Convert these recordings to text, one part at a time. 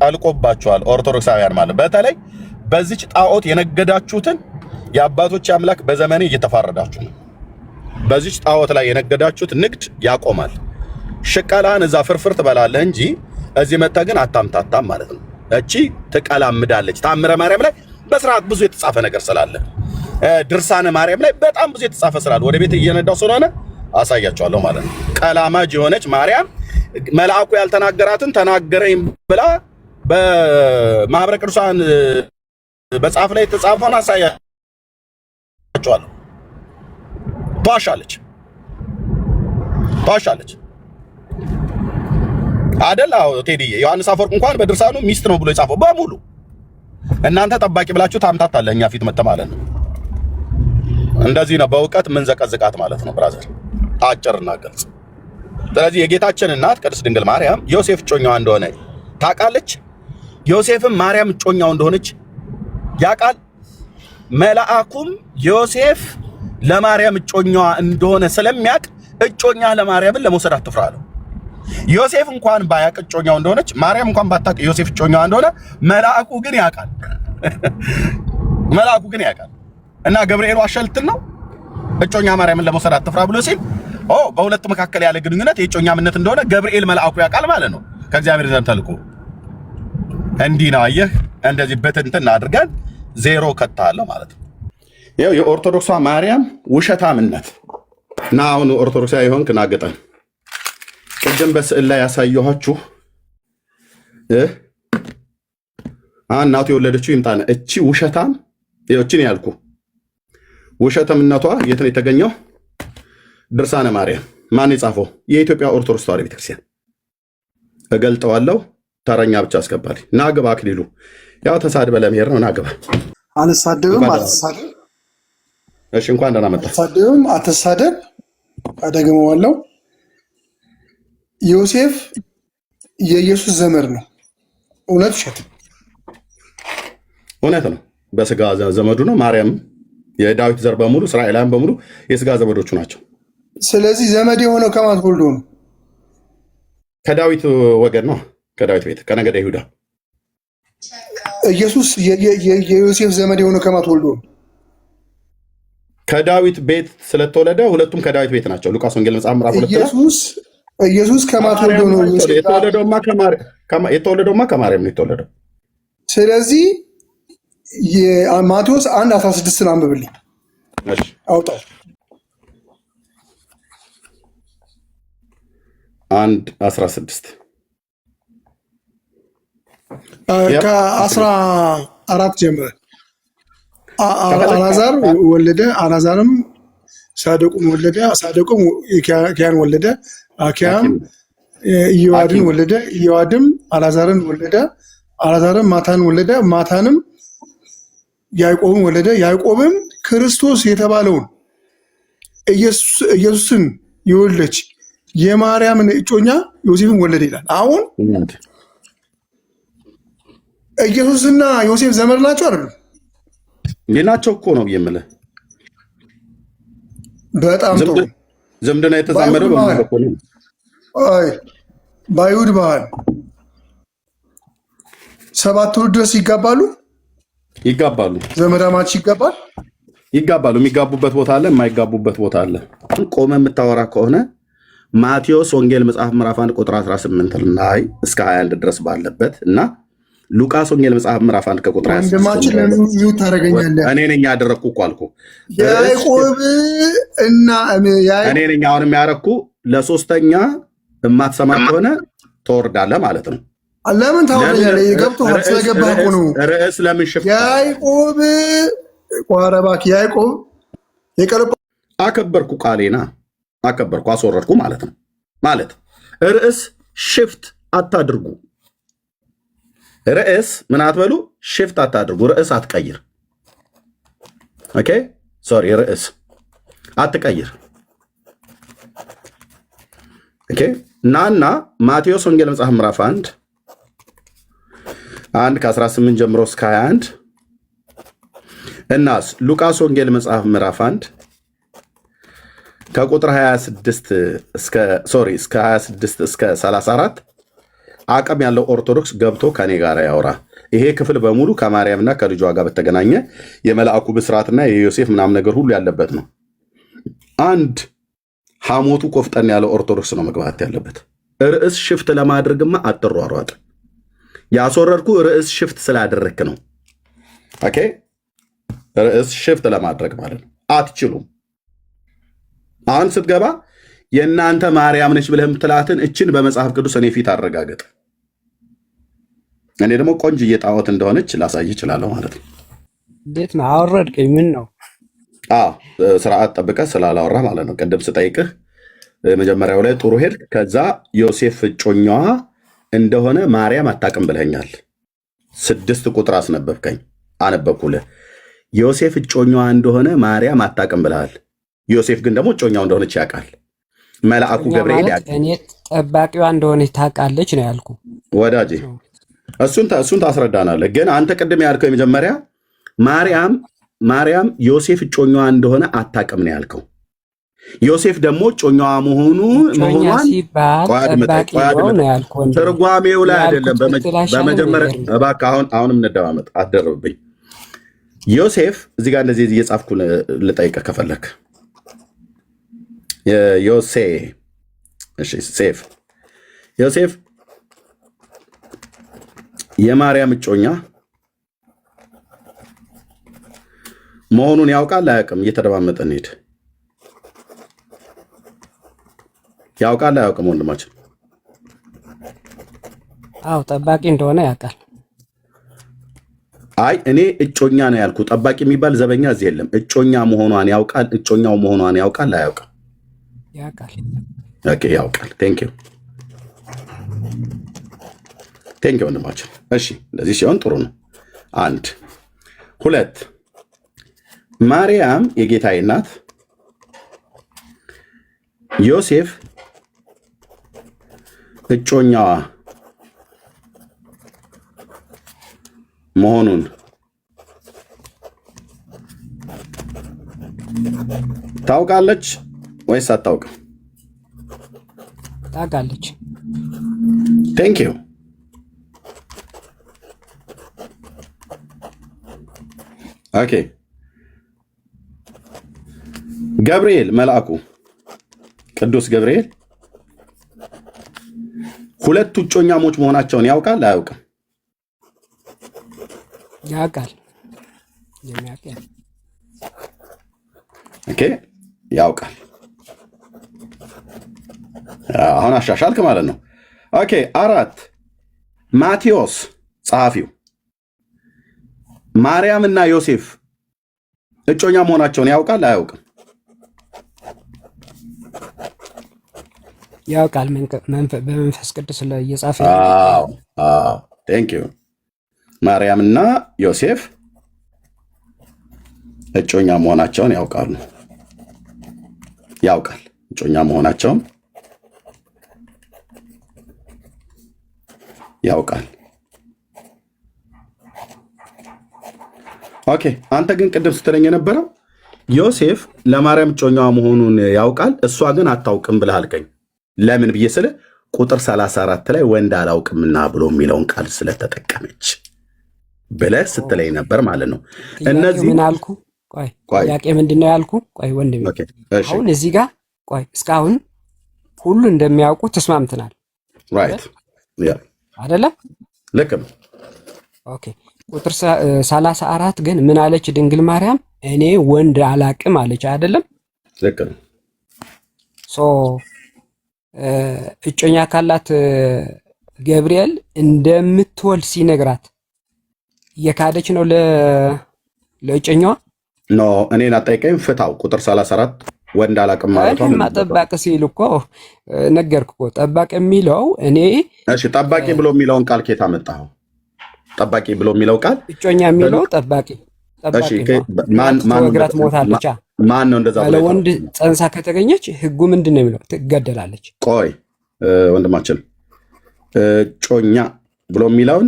ጠልቆባችኋል ኦርቶዶክሳውያን ማለት በተለይ በዚች ጣዖት የነገዳችሁትን የአባቶች አምላክ በዘመኔ እየተፋረዳችሁ ነው። በዚች ጣዖት ላይ የነገዳችሁት ንግድ ያቆማል። ሽቀላን እዛ ፍርፍር ትበላለህ እንጂ እዚህ መጥተህ ግን አታምታታም ማለት ነው። እቺ ትቀላምዳለች። ታምረ ማርያም ላይ በስርዓት ብዙ የተጻፈ ነገር ስላለ ድርሳነ ማርያም ላይ በጣም ብዙ የተጻፈ ስላለ ወደ ቤት እየነዳው ስለሆነ አሳያችኋለሁ ማለት ነው። ቀላማጅ የሆነች ማርያም መልአኩ ያልተናገራትን ተናገረኝ ብላ በማህበረ ቅዱሳን በጻፍ ላይ የተጻፈውን አሳያችኋለሁ። ተዋሻለች አይደል? አዎ ቴዲዬ፣ ዮሐንስ አፈወርቅ እንኳን በድርሳኑ ሚስት ነው ብሎ የጻፈው በሙሉ እናንተ ጠባቂ ብላችሁ ታምታታለህ እኛ ፊት መጥተህ ማለት ነው። እንደዚህ ነው በእውቀት ምን ዘቀዝቃት ማለት ነው ብራዘር፣ አጭርና ግልጽ። ስለዚህ የጌታችን እናት ቅድስት ድንግል ማርያም ዮሴፍ እጮኛዋ እንደሆነ ታውቃለች። ዮሴፍም ማርያም እጮኛው እንደሆነች ያውቃል። መልአኩም ዮሴፍ ለማርያም እጮኛዋ እንደሆነ ስለሚያውቅ እጮኛ ለማርያምን ለመውሰድ አትፍራ አለው። ዮሴፍ እንኳን ባያውቅ እጮኛው እንደሆነች፣ ማርያም እንኳን ባታውቅ ዮሴፍ እጮኛዋ እንደሆነ መልአኩ ግን ያውቃል። መልአኩ ግን ያውቃል። እና ገብርኤል ዋሸልትን ነው እጮኛ ማርያምን ለመውሰድ አትፍራ ብሎ ሲል በሁለቱ መካከል ያለ ግንኙነት የእጮኛምነት እንደሆነ ገብርኤል መልአኩ ያውቃል ማለት ነው። ከእግዚአብሔር ዘንድ ተልኮ እንዲህ ነው። አየህ፣ እንደዚህ በትንትን አድርገን ዜሮ ከታለው ማለት ነው። ይኸው የኦርቶዶክሷ ማርያም ውሸታምነት እና አሁን ኦርቶዶክሳዊ ሆንክ ናገጠን። ቅድም በስዕል ላይ ያሳየኋችሁ እናቱ የወለደችው ይምጣነ እቺ ውሸታም እቺን ያልኩ ውሸታምነቷ የት ነው የተገኘው? ድርሳነ ማርያም ማን የጻፈው? የኢትዮጵያ ኦርቶዶክስ ተዋሕዶ ቤተክርስቲያን። እገልጠዋለሁ። ተረኛ ብቻ አስገባል። ናግባ አክሊሉ ያው ተሳድበ ለመሄድ ነው። ናግባ። አልሳደብም፣ አትሳደብ። እሺ እንኳን ደህና መጣ። አልሳደብም፣ አትሳደብ። አደግመዋለሁ። ዮሴፍ የኢየሱስ ዘመድ ነው። እውነት ውሸት? እውነት ነው። በስጋ ዘመዱ ነው። ማርያም የዳዊት ዘር በሙሉ እስራኤላውያን በሙሉ የስጋ ዘመዶቹ ናቸው። ስለዚህ ዘመድ የሆነው ከማን ተወልዶ ነው? ከዳዊት ወገን ነው። ከዳዊት ቤት ከነገደ ይሁዳ። ኢየሱስ የዮሴፍ ዘመድ የሆነው ከማን ተወልዶ ነው? ከዳዊት ቤት ስለተወለደ ሁለቱም ከዳዊት ቤት ናቸው። ሉቃስ ወንጌል መጽሐፍ ምዕራፍ 2 ኢየሱስ ከማን ተወልዶ ነው? የተወለደውማ ከማርያም ነው የተወለደው። ስለዚህ ማቴዎስ 1:16 አንብብልኝ። እሺ አውጣው። 1:16 ከ14 ጀምረ አልዓዛር ወለደ፣ አልዓዛርም ሳዶቅን ወለደ፣ ሳዶቅም አኪያን ወለደ፣ አኪያም ኢዮአድን ወለደ፣ ኢዮአድም አልዓዛርን ወለደ፣ አልዓዛርም ማታንን ወለደ፣ ማታንም ያዕቆብን ወለደ፣ ያዕቆብም ክርስቶስ የተባለውን ኢየሱስን የወለደች የማርያምን እጮኛ ዮሴፍን ወለደ ይላል። አሁን ኢየሱስና ዮሴፍ ዘመድ ናቸው አይደሉም? ናቸው እኮ ነው የምልህ። በጣም ጥሩ። ዝምድና የተዛመደው በአይሁድ ባህል 7 ትውልድ ድረስ ይጋባሉ። ዘመዳማች ይጋባሉ። የሚጋቡበት ቦታ አለ፣ የማይጋቡበት ቦታ አለ። ቆመ የምታወራ ከሆነ ማቴዎስ ወንጌል መጽሐፍ ምዕራፍ 1 ቁጥር 18 ላይ እስከ 21 ድረስ ባለበት እና ሉቃስ ወንጌል መጽሐፍ ምዕራፍ 1 ከቁጥር 26 እኔ ነኝ ያደረኩ እኮ አልኩ። ያዕቆብ እና እኔ ነኝ አሁን የሚያረኩ ለሶስተኛ የማትሰማ ከሆነ ትወርዳለህ ማለት ነው። ለምን ታወራለህ? ገብቶሃል? ስለገባህ እኮ ነው። ርዕስ ለምን ሽፍታ? ያዕቆብ ቆረባክ ያዕቆብ የቀረበ አከበርኩ፣ ቃሌና አከበርኩ፣ አስወረድኩ ማለት ነው። ማለት ርዕስ ሽፍት አታድርጉ። ርዕስ ምን አትበሉ፣ ሽፍት አታድርጉ። ርዕስ አትቀይር። ኦኬ ሶሪ፣ ርዕስ አትቀይር። ኦኬ ናና ማቴዎስ ወንጌል መጽሐፍ ምዕራፍ 1 ከ18 ጀምሮ እስከ 21 እናስ ሉቃስ ወንጌል መጽሐፍ ምዕራፍ 1 ከቁጥር 26 እስከ 34 አቅም ያለው ኦርቶዶክስ ገብቶ ከኔ ጋር ያወራ። ይሄ ክፍል በሙሉ ከማርያምና ከልጇ ጋር በተገናኘ የመልአኩ ብስራትና የዮሴፍ ምናምን ነገር ሁሉ ያለበት ነው። አንድ ሐሞቱ ቆፍጠን ያለ ኦርቶዶክስ ነው መግባት ያለበት። ርዕስ ሽፍት ለማድረግማ አትሯሯጥ። ያስወረድኩ ርዕስ ሽፍት ስላደረክ ነው። ኦኬ፣ ርዕስ ሽፍት ለማድረግ ማለት ነው። አትችሉም። አሁን ስትገባ የእናንተ ማርያም ነች ብለህ የምትላትን እችን በመጽሐፍ ቅዱስ እኔ ፊት አረጋገጥ። እኔ ደግሞ ቆንጅዬ ጣዖት እንደሆነች ላሳይ እችላለሁ ማለት ነው። እንዴት ነው አወረድከኝ? ምን ነው? ስርዓት ጠብቀህ ስላላወራ ማለት ነው። ቅድም ስጠይቅህ መጀመሪያው ላይ ጥሩ ሄድ። ከዛ ዮሴፍ እጮኛዋ እንደሆነ ማርያም አታውቅም ብለኛል። 6 ቁጥር አስነበብከኝ፣ አነበብኩልህ። ዮሴፍ እጮኛዋ እንደሆነ ማርያም አታውቅም ብለሃል። ዮሴፍ ግን ደግሞ እጮኛው እንደሆነች ያውቃል። መልአኩ ገብርኤል ያውቃል። እኔ ጠባቂዋ እንደሆነች ታውቃለች ነው ያልኩ ወዳጄ። እሱን ታስረዳናለህ። ግን አንተ ቅድም ያልከው የመጀመሪያ ማርያም ዮሴፍ እጮኛዋ እንደሆነ አታውቅም ነው ያልከው። ዮሴፍ ደግሞ እጮኛዋ መሆኗን ትርጓሜው ላይ አይደለም። በመጀመሪያ እባክህ አሁንም እንደማመጥ አትደርብብኝ። ዮሴፍ እዚህ ጋር እንደዚህ እየጻፍኩ ልጠይቅህ ከፈለክ ዮሴፍ የማርያም እጮኛ መሆኑን ያውቃል አያውቅም? እየተደማመጠ እንሂድ። ያውቃል አያውቅም? ወንድማችን ጠባቂ እንደሆነ ያውቃል። አይ እኔ እጮኛ ነው ያልኩ። ጠባቂ የሚባል ዘበኛ እዚህ የለም። እጮኛ መሆኗን ያውቃል። እጮኛው መሆኗን ያውቃል አያውቅም? ያውቃል። ኦኬ፣ ያውቃል። ቴንክ ዩ ወንድማችን። እሺ፣ እንደዚህ ሲሆን ጥሩ ነው። 1 2 ማርያም የጌታዬ እናት፣ ዮሴፍ እጮኛዋ መሆኑን ታውቃለች ወይስ አታውቅም? ታውቃለች። ቴንክ ዩ። ኦኬ፣ ገብርኤል መልአኩ ቅዱስ ገብርኤል ሁለቱ እጮኛሞች መሆናቸውን ያውቃል አያውቅም? ያውቃል። ኦኬ፣ ያውቃል። አሁን አሻሻልክ ማለት ነው። ኦኬ፣ 4 ማቴዎስ ጸሐፊው ማርያም እና ዮሴፍ እጮኛ መሆናቸውን ያውቃል አያውቅም? ያውቃል። በመንፈስ ቅዱስ ላይ እየጻፈ ቴንክ ዩ። ማርያምና ዮሴፍ እጮኛ መሆናቸውን ያውቃሉ። ያውቃል እጮኛ መሆናቸውን ያውቃል። ኦኬ፣ አንተ ግን ቅድም ስትለኝ የነበረው ዮሴፍ ለማርያም እጮኛዋ መሆኑን ያውቃል፣ እሷ ግን አታውቅም ብለህ አልከኝ። ለምን ብዬ ስለ ቁጥር 34 ላይ ወንድ አላውቅምና ብሎ የሚለውን ቃል ስለተጠቀመች ብለህ ስትለኝ ነበር ማለት ነው። እነዚህ ምን አልኩ? ጥያቄ ምንድን ነው ያልኩ? ቆይ ወንድሜ፣ አሁን እዚህ ጋር ቆይ፣ እስካሁን ሁሉ እንደሚያውቁ ተስማምተናል። ራይት አይደለም? ልክ ነው። ኦኬ፣ ቁጥር 34 ግን ምን አለች ድንግል ማርያም? እኔ ወንድ አላቅም አለች። አይደለም? ልክ ነው። እጮኛ ካላት ገብርኤል እንደምትወልድ ሲነግራት እየካደች ነው ለእጮኛዋ? ኖ፣ እኔን አጠይቀኝ፣ ፍታው። ቁጥር 34 ወንድ አላቅም ማለት ነው። ጠባቂ ሲል እኮ ነገርኩ እኮ። ጠባቂ የሚለው እኔ እሺ፣ ጠባቂ ብሎ የሚለውን ቃል ኬት አመጣኸው? ጠባቂ ብሎ የሚለው ቃል እጮኛ የሚለው ጠባቂ ወግራት ሞታለች። ማን ነው እንደዛ? ለወንድ ፀንሳ ከተገኘች ህጉ ምንድን ነው የሚለው? ትገደላለች። ቆይ ወንድማችን፣ እጮኛ ብሎ የሚለውን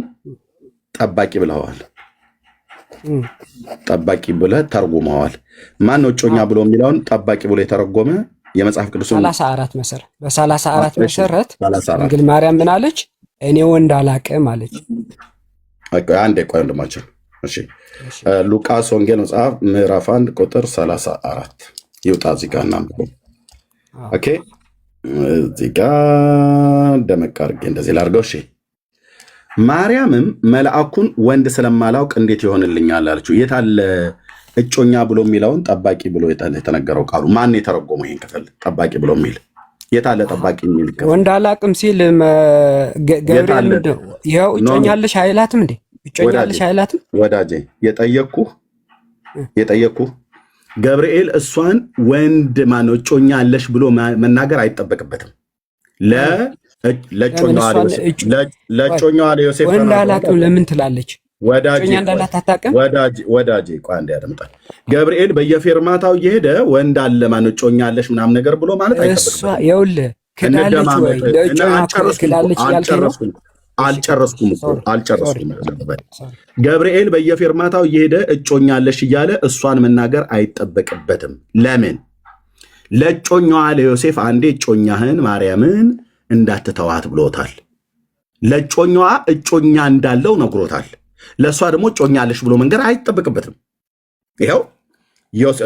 ጠባቂ ብለዋል። ጠባቂ ብለህ ተርጉመዋል። ማን ነው እጮኛ ብሎ የሚለውን ጠባቂ ብሎ የተረጎመ? የመጽሐፍ ቅዱስ 34 መሰረት በ34 መሰረት ድንግል ማርያም ምን አለች? እኔ ወንድ አላቅም አለች። አንዴ ቆይ ወንድማችን። እሺ ሉቃስ ወንጌል መጽሐፍ ምዕራፍ 1 ቁጥር 34 ይውጣ እዚህ ጋር እናንብበው። ኦኬ እዚህ ጋር ደመቅ አድርጌ እንደዚህ ላድርገው። እሺ ማርያምም መልአኩን ወንድ ስለማላውቅ እንዴት ይሆንልኛል አለችው። የት አለ እጮኛ ብሎ የሚለውን ጠባቂ ብሎ የተነገረው ቃሉ ማን የተረጎመው? ይሄን ክፍል ጠባቂ ብሎ የሚል የት አለ? ጠባቂ የሚል ክፍል ወንድ አላቅም ሲል ገብርኤል ምንድነው? ይኸው እጮኛለሽ አይላትም እንዴ? እጮኛለሽ አይላትም? ወዳጄ የጠየቅኩህ ገብርኤል እሷን ወንድ ማነው እጮኛ አለሽ ብሎ መናገር አይጠበቅበትም። ለእጮኛዋ ለዮሴፍ ወንድ አላቅም ለምን ትላለች? እጮኛ እንዳላት አታውቅም? ወዳጄ ቆይ አንዴ ያዳምጣል። ገብርኤል በየፌርማታው እየሄደ ወንድ አለ ማነው እጮኛ አለሽ ምናምን ነገር ብሎ ማለት አይጠበቅም። እሷ ይኸውልህ ክዳለች ወይ ለእጮኛ ክዳለች ያልከኝ ነው። አልጨረስኩም። ገብርኤል በየፌርማታው እየሄደ እጮኛ አለሽ እያለ እሷን መናገር አይጠበቅበትም። ለምን? ለእጮኛዋ ለዮሴፍ አንዴ እጮኛህን ማርያምን እንዳትተዋት ብሎታል። ለእጮኛዋ እጮኛ እንዳለው ነግሮታል። ለእሷ ደግሞ እጮኛ አለሽ ብሎ መንገር አይጠበቅበትም። ይኸው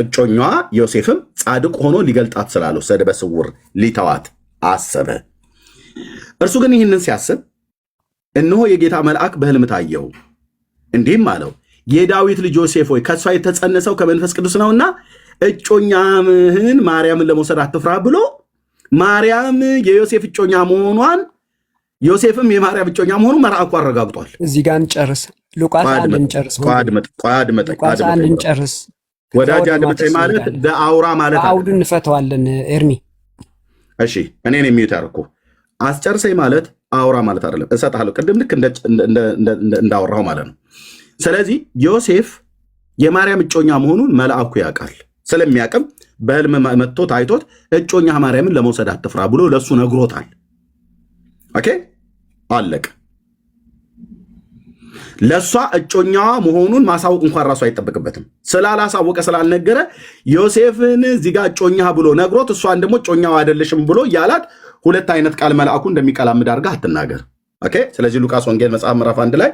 እጮኛዋ ዮሴፍም ጻድቅ ሆኖ ሊገልጣት ስላልወሰደ በስውር ሊተዋት አሰበ። እርሱ ግን ይህንን ሲያስብ እነሆ የጌታ መልአክ በሕልም ታየው፣ እንዲህም አለው፣ የዳዊት ልጅ ዮሴፍ ሆይ ከእሷ የተጸነሰው ከመንፈስ ቅዱስ ነውና እጮኛምህን ማርያምን ለመውሰድ አትፍራ ብሎ ማርያም የዮሴፍ እጮኛ መሆኗን ዮሴፍም የማርያም እጮኛ መሆኑን መልአኩ አረጋግጧል። እዚህ ጋር እንጨርስ። ሉቃስ አንድ እንጨርስ። ሉቃስ አንድ እንጨርስ። ወዳጅ አድምጠኝ ማለት በአውራ ማለት አውዱ እንፈተዋለን። ኤርሚ እሺ፣ እኔን የሚዩት ያደረኩ አስጨርሰኝ ማለት አውራ ማለት አይደለም። እሰጥሃለሁ ቅድም ልክ እንዳወራው ማለት ነው። ስለዚህ ዮሴፍ የማርያም እጮኛ መሆኑን መልአኩ ያውቃል። ስለሚያውቅም በሕልም መጥቶ ታይቶት እጮኛ ማርያምን ለመውሰድ አትፍራ ብሎ ለእሱ ነግሮታል። ኦኬ አለቀ። ለእሷ እጮኛዋ መሆኑን ማሳወቅ እንኳን ራሱ አይጠበቅበትም። ስላላሳወቀ ስላልነገረ ዮሴፍን እዚህ ጋር እጮኛ ብሎ ነግሮት እሷን ደግሞ እጮኛዋ አይደለሽም ብሎ እያላት ሁለት አይነት ቃል መልአኩ እንደሚቀላምድ አድርጋ አትናገር። ኦኬ። ስለዚህ ሉቃስ ወንጌል መጽሐፍ ምዕራፍ 1 ላይ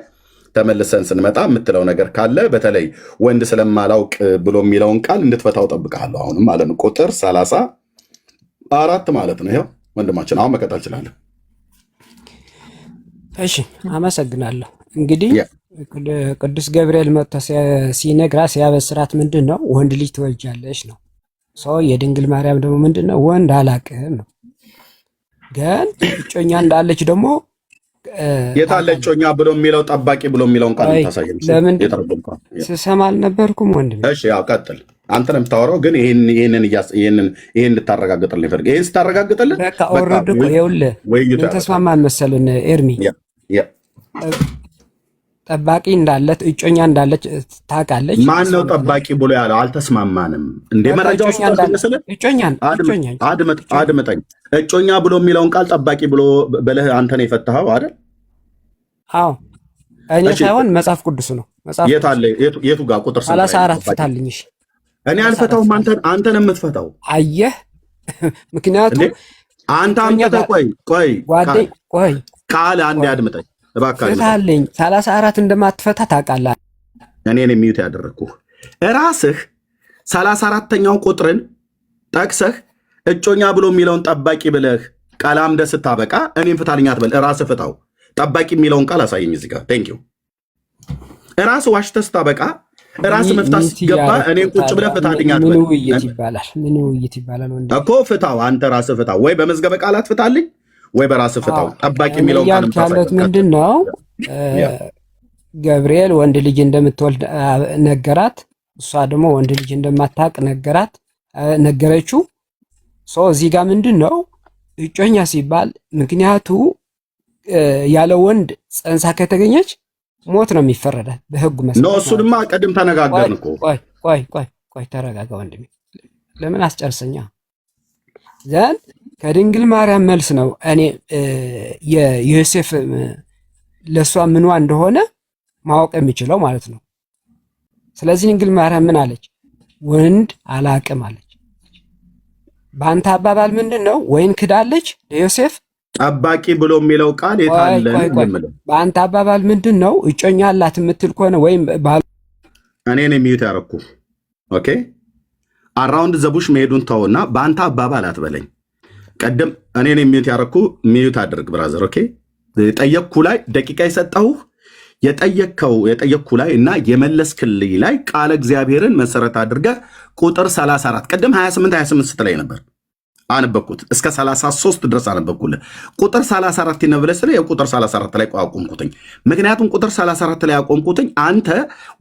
ተመልሰን ስንመጣ የምትለው ነገር ካለ በተለይ ወንድ ስለማላውቅ ብሎ የሚለውን ቃል እንድትፈታው ጠብቃለሁ። አሁንም ማለት ነው ቁጥር 34 ማለት ነው። ይኸው ወንድማችን አሁን መቀጠል እንችላለን። እሺ አመሰግናለሁ። እንግዲህ ቅዱስ ገብርኤል መጥቶ ሲነግራት ሲያበስራት ምንድን ነው? ወንድ ልጅ ትወልጃለሽ ነው። ሰው የድንግል ማርያም ደግሞ ምንድን ነው? ወንድ አላቅም ነው። ግን እጮኛ እንዳለች ደግሞ የታለ እጮኛ ብሎ የሚለው ጠባቂ ብሎ የሚለውን ቃል ታሳየን። ለምን ስሰማ አልነበርኩም ወንድሜ? እሺ ያው ቀጥል። አንተ ነው የምታወራው፣ ግን ይሄን እንድታረጋግጥልን ይፈልግ። ይሄን ስታረጋግጥልን በቃ ኦልሬዲ እኮ ይኸውልህ ምን ተስማማን መሰልን ኤርሚ? ጠባቂ እንዳለት እጮኛ እንዳለች ታውቃለች። ማን ነው ጠባቂ ብሎ ያለው? አልተስማማንም እንደ መረጃዎች አድምጠኝ። እጮኛ ብሎ የሚለውን ቃል ጠባቂ ብሎ በለህ አንተ ነው የፈታኸው አይደል? አዎ እኔ ሳይሆን መጽሐፍ ቅዱስ ነው። የቱ ጋር ቁጥር 34 ፍታልኝ። እሺ እኔ አልፈታውም፣ አንተ ነው የምትፈታው። አየህ፣ ምክንያቱም አንተ ቆይ ቃል አንዴ አድምጠኝ ፍታልኝ። 34 እንደማትፈታ ታውቃለህ። እኔን የሚዩት ያደረግኩህ ራስህ 34ኛው ቁጥርን ጠቅሰህ እጮኛ ብሎ የሚለውን ጠባቂ ብለህ ቃል አምደህ ስታበቃ እኔም ፍታልኝ አትበል። ራስህ ፍታው። ጠባቂ የሚለውን ቃል አሳየኝ እዚህ ጋር። ቴንኪው። ራስህ ዋሽተህ ስታበቃ ራስህ መፍታት ሲገባ እኔን ቁጭ ብለህ ፍታልኝ አትበል። ምን ውይይት ይባላል እኮ? ፍታው። አንተ ራስህ ፍታው። ወይ በመዝገበ ቃላት ፍታልኝ ወይ በራስህ ፍታው። ጠባቂ የሚለውን ቃል ያለት ምንድን ነው? ገብርኤል ወንድ ልጅ እንደምትወልድ ነገራት። እሷ ደግሞ ወንድ ልጅ እንደማታውቅ ነገረችው። ሰው እዚህ ጋር ምንድን ነው እጮኛ ሲባል ምክንያቱ ያለ ወንድ ፀንሳ ከተገኘች ሞት ነው የሚፈረዳት በሕጉ መሰረት። እሱንማ ቀድም ተነጋገርን እኮ። ቆይ ተረጋጋ ወንድሜ፣ ለምን አስጨርሰኛ ዘንድ ከድንግል ማርያም መልስ ነው እኔ የዮሴፍ ለእሷ ምኗ እንደሆነ ማወቅ የሚችለው ማለት ነው። ስለዚህ ድንግል ማርያም ምን አለች? ወንድ አላቅም አለች። በአንተ አባባል ምንድን ነው? ወይን ክዳለች ለዮሴፍ ጠባቂ ብሎ የሚለው ቃል የት አለ ነው የምለው። በአንተ አባባል ምንድን ነው እጮኛ አላት የምትል ከሆነ ወይም እኔ ነኝ ሚዩት ያደረኩ። ኦኬ አራውንድ ዘቡሽ መሄዱን ተውና በአንተ አባባል አትበለኝ። ቀደም እኔ ነኝ ሚዩት ያደረኩ። ሚዩት አድርግ ብራዘር። ኦኬ ጠየቅኩ ላይ ደቂቃ የሰጠሁህ የጠየቅኩ ላይ እና የመለስክልኝ ላይ ቃለ እግዚአብሔርን መሰረት አድርገህ ቁጥር 34 ቀደም 28 ስትለኝ ነበር አነበብኩት። እስከ 33 ድረስ አነበብኩልህ። ቁጥር 34 ይነበለስ ላይ የቁጥር 34 ላይ አቆምኩትኝ። ምክንያቱም ቁጥር 34 ላይ አቆምኩትኝ አንተ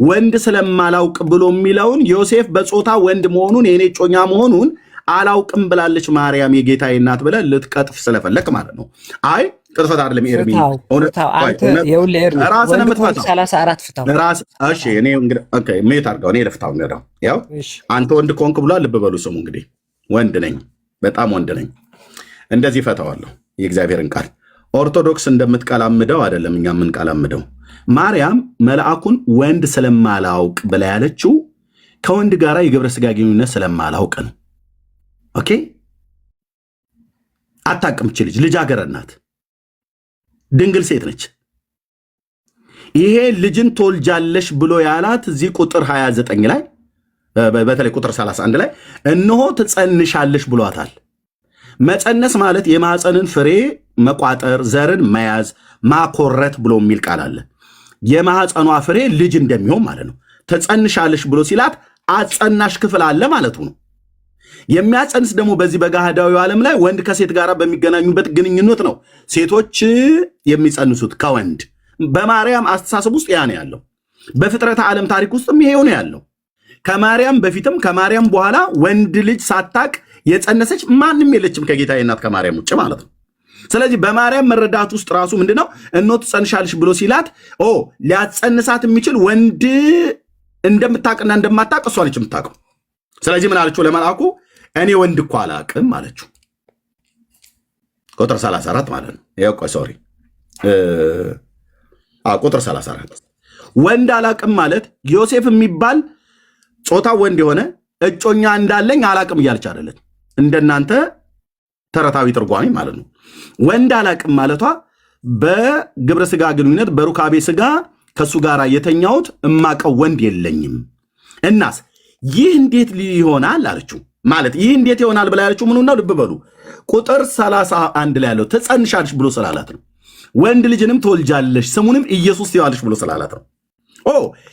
ወንድ ስለማላውቅ ብሎ የሚለውን ዮሴፍ በጾታ ወንድ መሆኑን የኔ ጮኛ መሆኑን አላውቅም ብላለች ማርያም የጌታዬ እናት ብለህ ልትቀጥፍ ስለፈለክ ማለት ነው። አይ ቅጥፈት አይደለም ኤርሚ፣ ራስን የምትፈታው እሺ። እኔ እንግዲህ ኦኬ ሜት አድርገው እኔ ልፍታው እንግዲህ ያው አንተ ወንድ ኮንክ ብሏል። ልብ በሉ ስሙ እንግዲህ ወንድ ነኝ፣ በጣም ወንድ ነኝ። እንደዚህ ፈታዋለሁ የእግዚአብሔርን ቃል። ኦርቶዶክስ እንደምትቀላምደው አይደለም እኛ የምንቀላምደው። ማርያም መልአኩን ወንድ ስለማላውቅ ብላ ያለችው ከወንድ ጋር የግብረ ስጋ ግንኙነት ስለማላውቅ ነው። ኦኬ አታውቅም። ልጅ ልጃገረድ ናት፣ ድንግል ሴት ነች። ይሄ ልጅን ትወልጃለሽ ብሎ ያላት እዚህ ቁጥር 29 ላይ በተለይ ቁጥር 31 ላይ እነሆ ትጸንሻለሽ ብሏታል። መጸነስ ማለት የማህፀንን ፍሬ መቋጠር፣ ዘርን መያዝ፣ ማኮረት ብሎ የሚል ቃል አለ። የማህፀኗ ፍሬ ልጅ እንደሚሆን ማለት ነው። ትጸንሻለሽ ብሎ ሲላት አጸናሽ ክፍል አለ ማለቱ ነው። የሚያጸንስ ደግሞ በዚህ በጋህዳዊ ዓለም ላይ ወንድ ከሴት ጋር በሚገናኙበት ግንኙነት ነው ሴቶች የሚጸንሱት ከወንድ። በማርያም አስተሳሰብ ውስጥ ያ ነው ያለው። በፍጥረተ ዓለም ታሪክ ውስጥም ይሄው ነው ያለው። ከማርያም በፊትም ከማርያም በኋላ ወንድ ልጅ ሳታቅ የጸነሰች ማንም የለችም ከጌታዬ እናት ከማርያም ውጭ ማለት ነው። ስለዚህ በማርያም መረዳት ውስጥ ራሱ ምንድነው እነሆ ትጸንሻለሽ ብሎ ሲላት ሊያጸንሳት የሚችል ወንድ እንደምታቅና እንደማታቅ እሷ ልጅ የምታውቀው። ስለዚህ ምን አለችው ለመልአኩ? እኔ ወንድ እኮ አላቅም አለችው። ቁጥር 34 ማለት ነው። ይኸው ቆይ ሶሪ ቁጥር 34 ወንድ አላቅም ማለት ዮሴፍ የሚባል ጾታ ወንድ የሆነ እጮኛ እንዳለኝ አላቅም እያለች አይደለች። እንደናንተ ተረታዊ ትርጓሜ ማለት ነው። ወንድ አላቅም ማለቷ በግብረ ስጋ ግንኙነት በሩካቤ ስጋ ከሱ ጋር የተኛሁት እማቀው ወንድ የለኝም። እናስ ይህ እንዴት ይሆናል አለችው። ማለት ይህ እንዴት ይሆናል ብላ ያለችው ምኑ ነው? ልብ በሉ ቁጥር 31 ላይ ያለው ትጸንሻለሽ ብሎ ስላላት ነው። ወንድ ልጅንም ትወልጃለሽ ስሙንም ኢየሱስ ትይዋለሽ ብሎ ስላላት ነው።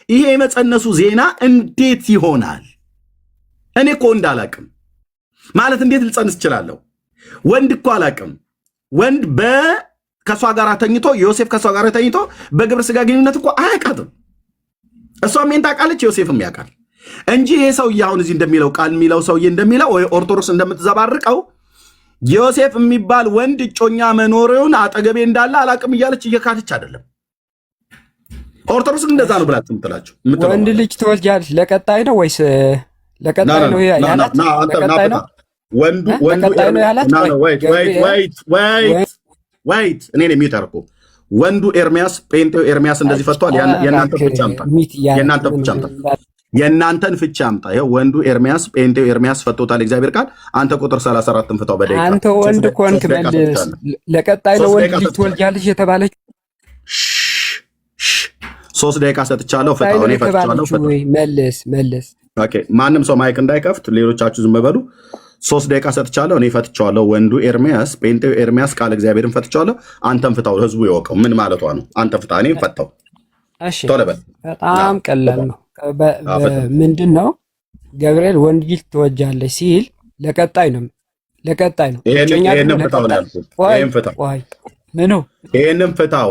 ይሄ የመጸነሱ ዜና እንዴት ይሆናል? እኔ እኮ ወንድ አላቅም ማለት እንዴት ልጸንስ እችላለሁ? ወንድ እኮ አላቅም። ወንድ ከሷ ጋር ተኝቶ ዮሴፍ ከሷ ጋር ተኝቶ በግብረ ስጋ ግንኙነት እኮ አያውቃትም። እሷም ይሄን ታውቃለች፣ ዮሴፍም ያውቃል እንጂ ይሄ ሰውዬ አሁን እዚህ እንደሚለው ቃል የሚለው ሰውዬ እንደሚለው ወይ ኦርቶዶክስ እንደምትዘባርቀው ዮሴፍ የሚባል ወንድ እጮኛ መኖሩን አጠገቤ እንዳለ አላቅም እያለች እየካተች አይደለም። ኦርቶዶክስ እንደዛ ነው ብላችሁ የምትላቸው። ወንድ ልጅ ትወልጃለሽ ለቀጣይ ነው ወይስ ለቀጣይ ነው ያላት? ለቀጣይ ነው ወንዱ ነው ያላት። ወይት እኔ ነኝ የሚታርኩ ወንዱ ኤርሚያስ ጴንጤው ኤርሚያስ እንደዚህ ፈቷል። የእናንተን ፍቻ አምጣ። ይኸው ወንዱ ኤርሚያስ ጴንጤው ኤርሚያስ ፈቶታል እግዚአብሔር ቃል። አንተ ቁጥር 34 ፍታው በደቂቃ። አንተ ወንድ ኮንክ መልስ። ለቀጣይ ነው ወንድ ልጅ ትወልጃለሽ የተባለች 3 ደቂቃ ሰጥቻለሁ። ፈታው እኔ ፈትቻለሁ። ፈታው መልስ። ኦኬ ማንም ሰው ማይክ እንዳይከፍት ሌሎቻችሁ ዝም በሉ። 3 ደቂቃ ሰጥቻለሁ። እኔ ፈትቻለሁ። ወንዱ ኤርሚያስ ጴንጤው ኤርሚያስ ቃል እግዚአብሔርን ፈትቻለሁ። አንተም ፍታው። ህዝቡ ይወቀው ምን ማለቷ ነው። አንተ ፍታ፣ እኔ ፈታው። እሺ በጣም ቀላል ነው። ምንድን ነው ገብርኤል ወንድ ልጅ ትወልጃለሽ ሲል ለቀጣይ ነው። ይሄንን ፍታው ነው ያልኩት። ይሄን ፍታው። ምኑ ይሄንን ፍታው።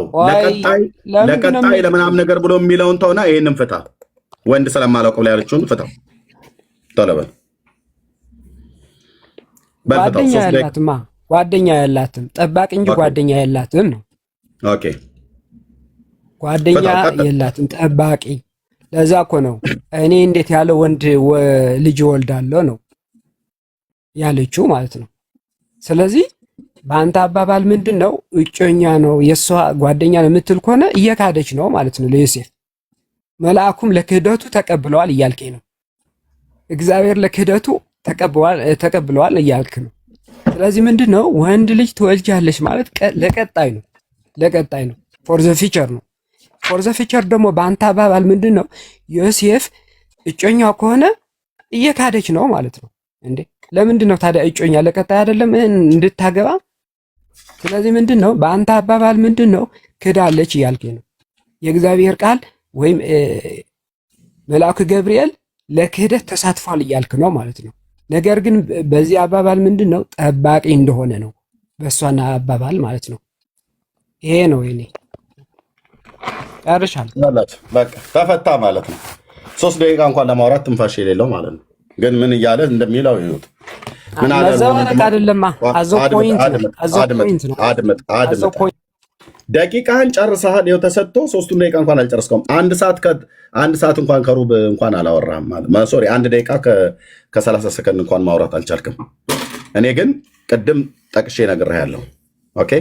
ለቀጣይ ለምናም ነገር ብሎ የሚለውን ተውና ይሄንን ፍታ። ወንድ ስለማላውቀው ላይ ያለችውን ፍታው። ቶሎ በል። ጓደኛ ያላትም ጠባቂ እንጂ ጓደኛ ያላትም ነው። ኦኬ ጓደኛ የላትም ጠባቂ። ለዛ እኮ ነው እኔ እንዴት ያለ ወንድ ልጅ ወልዳለሁ ነው ያለችው ማለት ነው። ስለዚህ በአንተ አባባል ምንድን ነው እጮኛ ነው የሷ ጓደኛ ነው የምትል ከሆነ እየካደች ነው ማለት ነው ለዮሴፍ። መልአኩም ለክህደቱ ተቀብለዋል እያልከኝ ነው። እግዚአብሔር ለክህደቱ ተቀብለዋል እያልክ ነው። ስለዚህ ምንድነው ወንድ ልጅ ትወልጃለሽ ማለት ለቀጣይ ነው፣ ፎር ዘ ፊቸር ነው። ፎር ዘ ፊቸር ደግሞ በአንተ አባባል ምንድነው ዮሴፍ እጮኛው ከሆነ እየካደች ነው ማለት ነው እንዴ? ለምንድን ነው ታዲያ እጮኛ ለቀጣይ አይደለም እንድታገባ? ስለዚህ ምንድነው በአንተ አባባል ምንድነው ክዳለች እያልከኝ ነው። የእግዚአብሔር ቃል ወይም መልአኩ ገብርኤል ለክህደት ተሳትፏል እያልክ ነው ማለት ነው። ነገር ግን በዚህ አባባል ምንድነው ጠባቂ እንደሆነ ነው በእሷና አባባል ማለት ነው። ይሄ ነው እኔ ጨርሻለሁ። በቃ ተፈታ ማለት ነው። 3 ደቂቃ እንኳን ለማውራት ትንፋሽ የሌለው ማለት ነው። ግን ምን እያለ እንደሚለው ይሁት ምን አለ መዘባረቅ አይደለማ። አዞ ፖይንት ነው። አድምጥ ደቂቃህን ጨርሰሃል። ይኸው ተሰጥቶ 3 ደቂቃ እንኳን አልጨረስከውም። አንድ ሰዓት እንኳን ከሩብ እንኳን አላወራህም ማለት ሶሪ 1 ደቂቃ ከ30 ሰከንድ እንኳን ማውራት አልቻልክም። እኔ ግን ቅድም ጠቅሼ ነግሬሃለሁ። ኦኬ።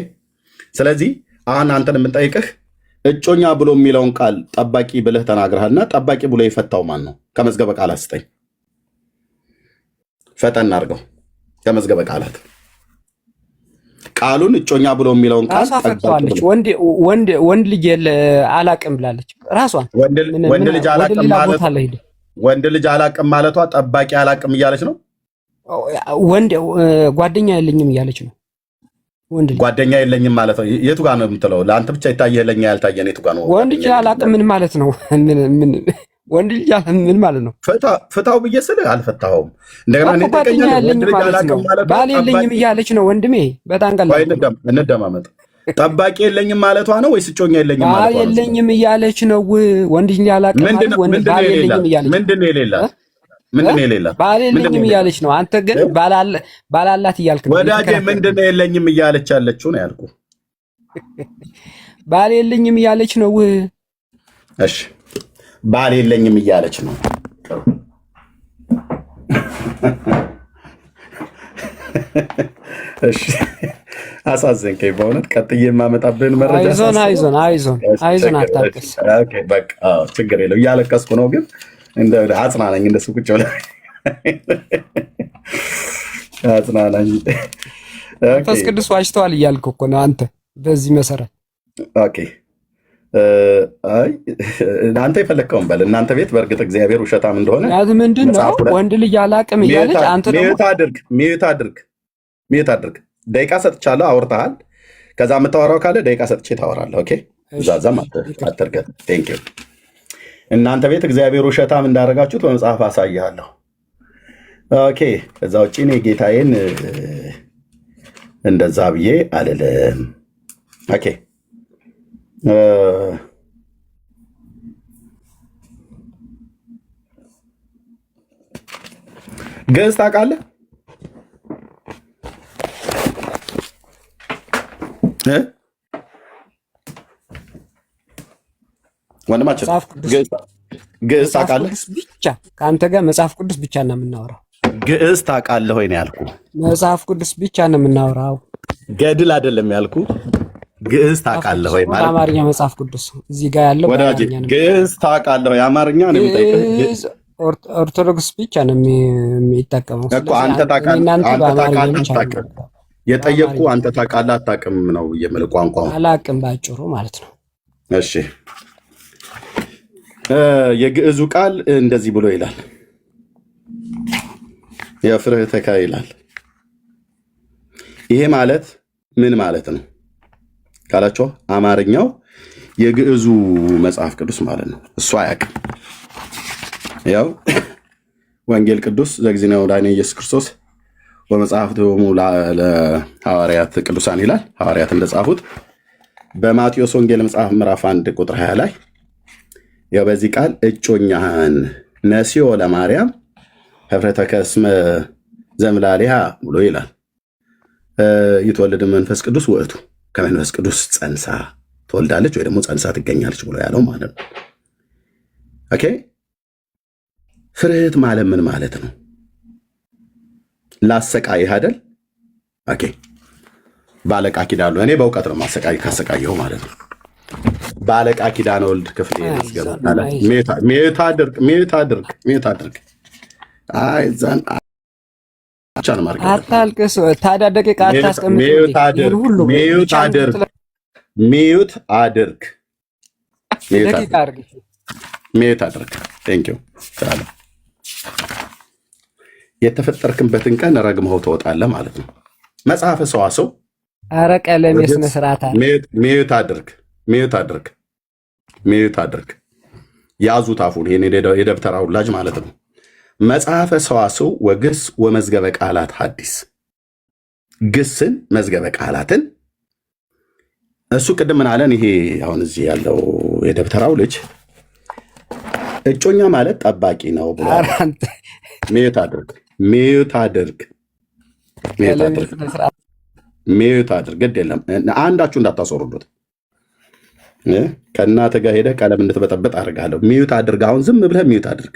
ስለዚህ አሁን አንተን የምንጠይቅህ እጮኛ ብሎ የሚለውን ቃል ጠባቂ ብለህ ተናግረሃልና ጠባቂ ብሎ የፈታው ማን ነው? ከመዝገበ ቃላት ስጠኝ። ፈጠን አድርገው ከመዝገበ ቃላት ቃሉን እጮኛ ብሎ የሚለውን ቃል ፈታዋለች። ወንድ ልጅ አላቅም ብላለች ራሷን። ወንድ ልጅ አላቅም ማለቷ ጠባቂ አላቅም እያለች ነው። ወንድ ጓደኛ የለኝም እያለች ነው። ጓደኛ የለኝም ማለት ነው። የቱ ጋር ነው የምትለው? ለአንተ ብቻ ይታየህ ለኛ ያልታየን የቱ ጋር ነው? ወንድ ልጅ አላቅም ምን ማለት ነው? ወንድ ልጅ ምን ማለት ነው? ፍታው ብዬ ስልህ አልፈታኸውም። እንደገና ባል የለኝም እያለች ነው ወንድሜ። በጣም ቀላል እንደማመጥ ጠባቂ የለኝም ማለቷ ነው ወይስ እጮኛ የለኝም ማለቷ ነው? ባል የለኝም እያለች ነው። ወንድ ልጅ አላቅም ማለት ወንድ ባል የለኝም እያለች ምንድን ነው የሌላት? ምንድን ነው የሌላት? ባል የለኝም እያለች ነው። አንተ ግን ባላላት እያልክ ነው ወዳጄ። ምንድን ነው የለኝም እያለች ያለችው ነው ያልኩህ። ባል የለኝም እያለች ነው። እሺ ባል የለኝም እያለች ነው። እሺ አሳዘንከኝ በእውነት። ቀጥዬ የማመጣብህን መረጃ አይዞን አታልቅስ። በቃ ችግር የለው። እያለቀስኩ ነው ግን አጽናናኝ። እንደሱ ቁጭ ብለህ አጽናናኝ። መንፈስ ቅዱስ ዋጅተዋል እያልክ እኮ ነው አንተ። በዚህ መሰረት ኦኬ አንተ የፈለግከውን በል። እናንተ ቤት በእርግጥ እግዚአብሔር ውሸታም እንደሆነ ምንድን ነው ወንድ ልጅ አላቅም እያለች አንተ ሚዩት አድርግ። ደቂቃ ሰጥቻለሁ፣ አውርተሃል። ከዛ የምታወራው ካለ ደቂቃ ሰጥቼ ታወራለህ። ኦኬ እዛዛም አትርገጥ። ቴንክ ዩ። እናንተ ቤት እግዚአብሔር ውሸታም እንዳደረጋችሁት በመጽሐፍ አሳይሃለሁ። ኦኬ እዛ ውጭ እኔ ጌታዬን እንደዛ ብዬ አልልም። ኦኬ ግዕዝ ታውቃለህ? ወንድማችን ግዕዝ ታውቃለህ? ብቻ ከአንተ ጋር መጽሐፍ ቅዱስ ብቻ ነው የምናወራው። ግዕዝ ታውቃለህ ወይ ነው ያልኩህ። መጽሐፍ ቅዱስ ብቻ ነው የምናወራው፣ ገድል አይደለም ያልኩህ። ግዕዝ ታውቃለህ ወይ ማለት አማርኛ መጽሐፍ ቅዱስ እዚህ ጋር ያለው ወዳጅ፣ ግዕዝ ታውቃለህ ወይ? አማርኛ ነው የምጠይቅህ። ኦርቶዶክስ ብቻ ነው የሚጠቀመው እኮ። አንተ ታውቃለህ? የጠየቅኩህ አንተ ታውቃለህ አታውቅም ነው የምልህ። ቋንቋው አላውቅም ባጭሩ ማለት ነው። እሺ የግዕዙ ቃል እንደዚህ ብሎ ይላል፣ የፍርህተከ ይላል። ይሄ ማለት ምን ማለት ነው ካላችሁ አማርኛው የግዕዙ መጽሐፍ ቅዱስ ማለት ነው። እሱ አያውቅም። ያው ወንጌል ቅዱስ ዘግዚነ ወዳኔ ኢየሱስ ክርስቶስ በመጽሐፍቶሙ ለሐዋርያት ቅዱሳን ይላል። ሐዋርያት እንደጻፉት በማቴዎስ ወንጌል መጽሐፍ ምዕራፍ 1 ቁጥር 20 ላይ ያው በዚህ ቃል እጮኛህን ነሲዮ ለማርያም ኅፍረተከ እስመ ዘምላሊሃ ብሎ ይላል። ይትወልድ መንፈስ ቅዱስ ውእቱ ከመንፈስ ቅዱስ ጸንሳ ትወልዳለች ወይ ደግሞ ጸንሳ ትገኛለች ብሎ ያለው ማለት ነው። ኦኬ ፍርህት ማለት ምን ማለት ነው? ላሰቃይህ አይደል? ኦኬ ባለቃ ኪዳኑ እኔ በእውቀት ነው ማሰቃይ ካሰቃየው ማለት ነው። ባለቃ ኪዳነ ወልድ ክፍሌ ያስገባል። ሜታ ድርቅ አይዛን ብቻ ነው ማድረግ። አታልቅስ። ታዲያ ደቂቃ አታስቀምጥ። ሚዩት አድርግ፣ ሚዩት አድርግ፣ ሚዩት አድርግ፣ ደቂቃ አድርግ፣ ሚዩት አድርግ። ቴንክ ዩ። የተፈጠርክበትን ቀን ረግመው ትወጣለህ ማለት ነው። መጽሐፈ ሰዋስው ኧረ ቀለም የስነ ስርዓት አለ። ሚዩት አድርግ፣ ሚዩት አድርግ፣ ሚዩት አድርግ። ያዙት አፉን፣ ይሄን የደብተራ ውላጅ ማለት ነው። መጽሐፈ ሰዋስው ወግስ ወመዝገበ ቃላት ሐዲስ ግስን መዝገበ ቃላትን እሱ ቅድም ምን አለን? ይሄ አሁን እዚህ ያለው የደብተራው ልጅ እጮኛ ማለት ጠባቂ ነው ብሎ ሚዩት አድርግ፣ ሚዩት አድርግ፣ ሚዩት አድርግ፣ ሚዩት አድርግ። ግድ የለም አንዳችሁ እንዳታስወርዱት። ከእናትህ ጋር ሄደህ ቀለም እንድትበጠበጥ አድርጋለሁ። ሚዩት አድርግ። አሁን ዝም ብለህ ሚዩት አድርግ።